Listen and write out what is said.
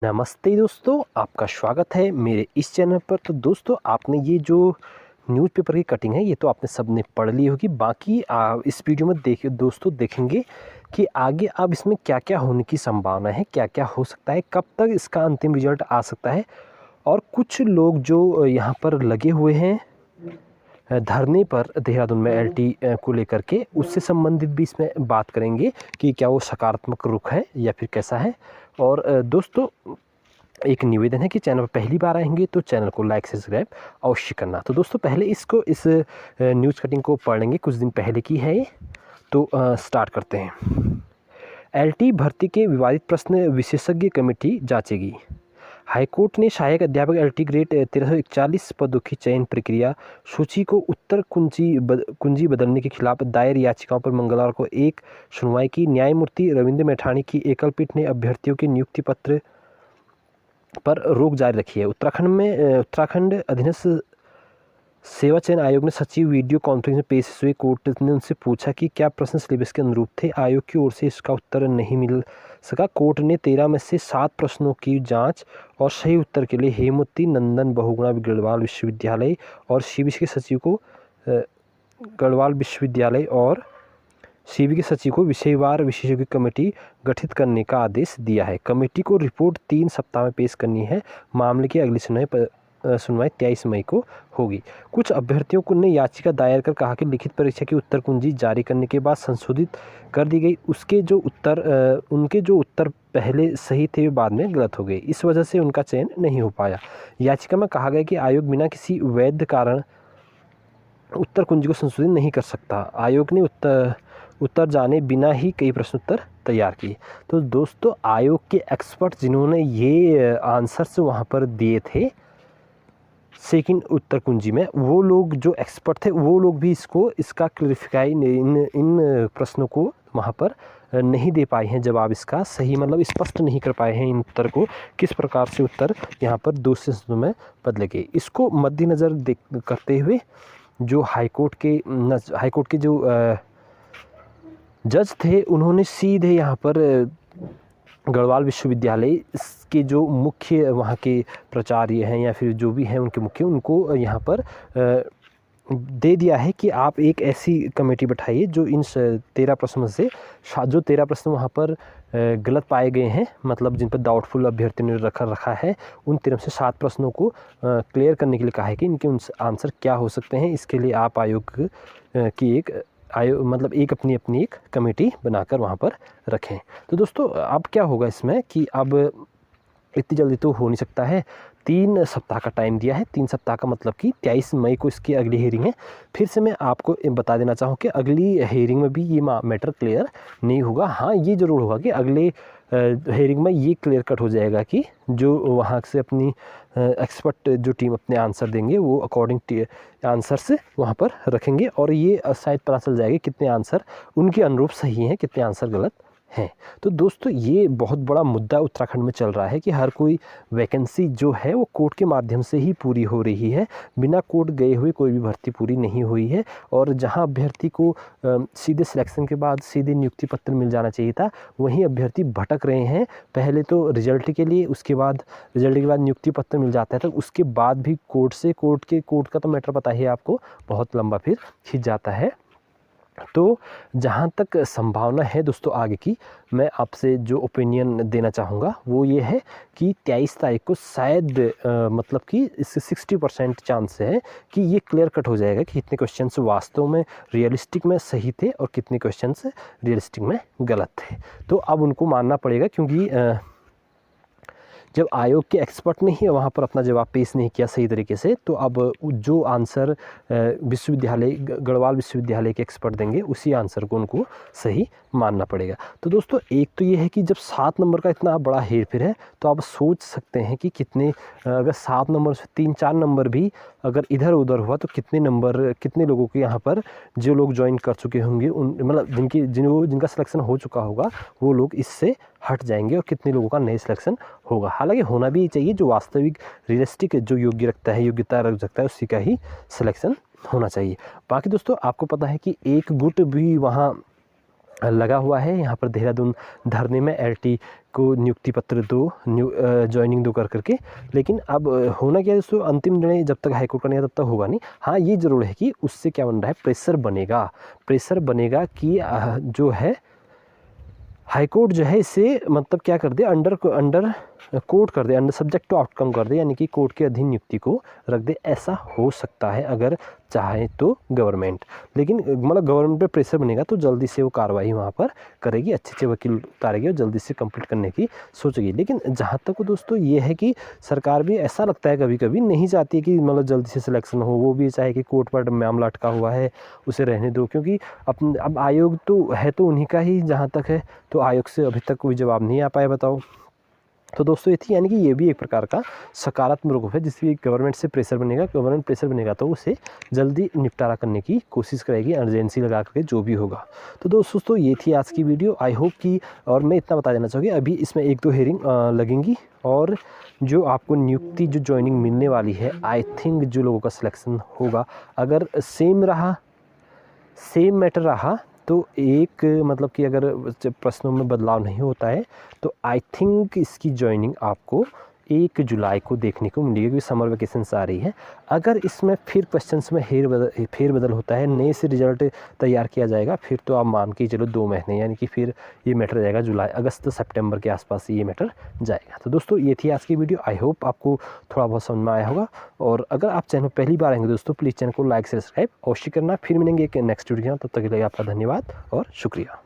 नमस्ते दोस्तों, आपका स्वागत है मेरे इस चैनल पर। तो दोस्तों, आपने ये जो न्यूज़पेपर की कटिंग है ये तो आपने सबने पढ़ ली होगी। बाकी इस वीडियो में देखिए दोस्तों, देखेंगे कि आगे अब इसमें क्या-क्या होने की संभावना है, क्या-क्या हो सकता है, कब तक इसका अंतिम रिजल्ट आ सकता है। और कुछ लोग जो यहाँ पर लगे हुए हैं धरने पर देहरादून में एलटी को लेकर के, उससे संबंधित भी इसमें बात करेंगे कि क्या वो सकारात्मक रुख है या फिर कैसा है। और दोस्तों, एक निवेदन है कि चैनल पर पहली बार आएंगे तो चैनल को लाइक सब्सक्राइब अवश्य करना। तो दोस्तों, पहले इस न्यूज़ कटिंग को पढ़ लेंगे, कुछ दिन पहले की है ये। तो स्टार्ट करते हैं। एलटी भर्ती के विवादित प्रश्न विशेषज्ञ कमेटी जांचेगी। हाईकोर्ट ने सहायक अध्यापक एलटी ग्रेड 1341 पदों की चयन प्रक्रिया सूची को उत्तर कुंजी बदलने के खिलाफ दायर याचिकाओं पर मंगलवार को एक सुनवाई की। न्यायमूर्ति रविंद्र मैठाणी की एकल पीठ ने अभ्यर्थियों के नियुक्ति पत्र पर रोक जारी रखी है। उत्तराखंड अधीनस्थ सेवा चयन आयोग ने सचिव वीडियो कॉन्फ्रेंस में पेश हुए। कोर्ट ने उनसे पूछा कि क्या प्रश्न सिलेबस के अनुरूप थे। आयोग की ओर से इसका उत्तर नहीं मिल सका। कोर्ट ने 13 में से 7 प्रश्नों की जांच और सही उत्तर के लिए हेमवती नंदन बहुगुणा गढ़वाल विश्वविद्यालय और सीबीएसई के सचिव को गढ़वाल विश्वविद्यालय और सीबी के सचिव को विषयवार विशेषज्ञ कमेटी गठित करने का आदेश दिया है। कमेटी को रिपोर्ट 3 सप्ताह में पेश करनी है। मामले की अगली सुनवाई 23 मई को होगी। कुछ अभ्यर्थियों ने याचिका दायर कर कहा कि लिखित परीक्षा की उत्तर कुंजी जारी करने के बाद संशोधित कर दी गई। उनके जो उत्तर पहले सही थे वे बाद में गलत हो गए। इस वजह से उनका चयन नहीं हो पाया। याचिका में कहा गया कि आयोग बिना किसी वैध कारण उत्तर कुंजी को संशोधित नहीं कर सकता। आयोग ने उत्तर जाने बिना ही कई प्रश्न उत्तर तैयार किए। तो दोस्तों, आयोग के एक्सपर्ट जिन्होंने ये आंसर्स वहाँ पर दिए थे सेकंड उत्तर कुंजी में, वो लोग जो एक्सपर्ट थे वो लोग भी इसका क्लैरिफाई इन प्रश्नों को वहाँ पर नहीं दे पाए हैं जवाब। इसका सही मतलब स्पष्ट नहीं कर पाए हैं इन उत्तर को, किस प्रकार से उत्तर यहाँ पर दूसरे शब्दों में बदले गए। इसको मद्देनज़र करते हुए जो हाईकोर्ट के जो जज थे, उन्होंने सीधे यहाँ पर गढ़वाल विश्वविद्यालय के जो मुख्य वहाँ के प्राचार्य हैं या फिर जो भी हैं उनके मुख्य, उनको यहाँ पर दे दिया है कि आप एक ऐसी कमेटी बैठाइए जो इन 13 प्रश्नों से जो 13 प्रश्न वहाँ पर गलत पाए गए हैं, मतलब जिन पर डाउटफुल अभ्यर्थी ने रखा है, उन 13 से 7 प्रश्नों को क्लियर करने के लिए कहा है कि इनके उन आंसर क्या हो सकते हैं। इसके लिए आप आयोग की एक अपनी एक कमेटी बनाकर वहाँ पर रखें। तो दोस्तों, अब क्या होगा इसमें कि अब इतनी जल्दी तो हो नहीं सकता है। 3 सप्ताह का टाइम दिया है। 3 सप्ताह का मतलब कि 23 मई को इसकी अगली हेयरिंग है। फिर से मैं आपको बता देना चाहूँ कि अगली हेयरिंग में भी ये मैटर क्लियर नहीं होगा। हाँ, ये ज़रूर होगा कि अगले हेयरिंग में ये क्लियर कट हो जाएगा कि जो वहाँ से अपनी एक्सपर्ट जो टीम अपने आंसर देंगे वो अकॉर्डिंग आंसर से वहाँ पर रखेंगे और ये शायद पता चल जाएगा कितने आंसर उनके अनुरूप सही हैं, कितने आंसर गलत हैं। तो दोस्तों, ये बहुत बड़ा मुद्दा उत्तराखंड में चल रहा है कि हर कोई वैकेंसी जो है वो कोर्ट के माध्यम से ही पूरी हो रही है। बिना कोर्ट गए हुए कोई भी भर्ती पूरी नहीं हुई है। और जहां अभ्यर्थी को सीधे सिलेक्शन के बाद सीधे नियुक्ति पत्र मिल जाना चाहिए था, वहीं अभ्यर्थी भटक रहे हैं। पहले तो रिजल्ट के लिए, उसके बाद रिजल्ट के बाद नियुक्ति पत्र मिल जाता है, तो उसके बाद भी कोर्ट का तो मैटर पता ही है आपको, बहुत लंबा फिर खिंच जाता है। तो जहाँ तक संभावना है दोस्तों आगे की, मैं आपसे जो ओपिनियन देना चाहूँगा वो ये है कि 23 तारीख को शायद मतलब कि इससे 60% चांस है कि ये क्लियर कट हो जाएगा कि कितने क्वेश्चंस वास्तव में रियलिस्टिक में सही थे और कितने क्वेश्चंस रियलिस्टिक में गलत थे। तो अब उनको मानना पड़ेगा, क्योंकि जब आयोग के एक्सपर्ट ने ही वहाँ पर अपना जवाब पेश नहीं किया सही तरीके से, तो अब जो आंसर गढ़वाल विश्वविद्यालय के एक्सपर्ट देंगे उसी आंसर को उनको सही मानना पड़ेगा। तो दोस्तों, एक तो ये है कि जब 7 नंबर का इतना बड़ा हेरफेर है, तो आप सोच सकते हैं कि अगर 7 नंबर से 3-4 नंबर भी अगर इधर उधर हुआ तो कितने लोगों के यहाँ पर जो लोग ज्वाइन कर चुके होंगे, मतलब जिनका सिलेक्शन हो चुका होगा, वो लोग इससे हट जाएंगे और कितने लोगों का नए सिलेक्शन होगा। हालांकि होना भी चाहिए, जो वास्तविक रियलिस्टिक जो योग्यता रख सकता है उसी का ही सिलेक्शन होना चाहिए। बाकी दोस्तों, आपको पता है कि एक गुट भी वहाँ लगा हुआ है यहाँ पर देहरादून धरने में एलटी को नियुक्ति पत्र दो, जॉइनिंग दो करके। लेकिन अब होना क्या है दोस्तों, अंतिम निर्णय जब तक हाईकोर्ट का नहीं तब तक होगा नहीं। हाँ, ये ज़रूर है कि उससे क्या बन रहा है, प्रेशर बनेगा कि जो है हाईकोर्ट जो है इसे मतलब क्या कर दे, अंडर कोर्ट कर दे, अंडर सब्जेक्ट टू आउटकम कर दे, यानी कि कोर्ट के अधीन नियुक्ति को रख दे। ऐसा हो सकता है अगर चाहे तो गवर्नमेंट, लेकिन मतलब गवर्नमेंट पे प्रेशर बनेगा तो जल्दी से वो कार्रवाई वहाँ पर करेगी, अच्छे वकील उतारेगी और जल्दी से कंप्लीट करने की सोचेगी। लेकिन जहाँ तक दोस्तों ये है कि सरकार भी ऐसा लगता है कभी कभी नहीं चाहती कि मतलब जल्दी से सिलेक्शन हो, वो भी चाहे कि कोर्ट पर मामला अटका हुआ है उसे रहने दो, क्योंकि अब आयोग तो है तो उन्हीं का ही जहाँ तक है, तो आयोग से अभी तक कोई जवाब नहीं आ पाया, बताओ। तो दोस्तों ये थी, यानी कि ये भी एक प्रकार का सकारात्मक रूप है, जिसकी गवर्नमेंट से प्रेशर बनेगा, गवर्नमेंट प्रेशर बनेगा तो उसे जल्दी निपटारा करने की कोशिश करेगी, अर्जेंसी लगा करके जो भी होगा। तो दोस्तों ये थी आज की वीडियो, आई होप कि, और मैं इतना बता देना चाहूँगी, अभी इसमें 1-2 हेयरिंग लगेंगी और जो आपको नियुक्ति जो जॉइनिंग मिलने वाली है, आई थिंक जो लोगों का सिलेक्शन होगा, अगर सेम मैटर रहा तो एक मतलब कि अगर प्रश्नों में बदलाव नहीं होता है तो आई थिंक इसकी जॉइनिंग आपको 1 जुलाई को देखने को मिलेगी, क्योंकि समर वेकेशंस आ रही है। अगर इसमें फिर क्वेश्चंस में फेरबदल होता है, नए से रिजल्ट तैयार किया जाएगा, फिर तो आप मान के चलो 2 महीने, यानी कि फिर ये मैटर जाएगा जुलाई, अगस्त, सितंबर के आसपास ये मैटर जाएगा। तो दोस्तों ये थी आज की वीडियो, आई होप आपको थोड़ा बहुत समझ में आया होगा। और अगर आप चैनल पहली बार आएंगे दोस्तों, प्लीज़ चैनल को लाइक सब्सक्राइब अवश्य करना। फिर मिलेंगे एक नेक्स्ट वीडियो, तब तक के लिए आपका धन्यवाद और शुक्रिया।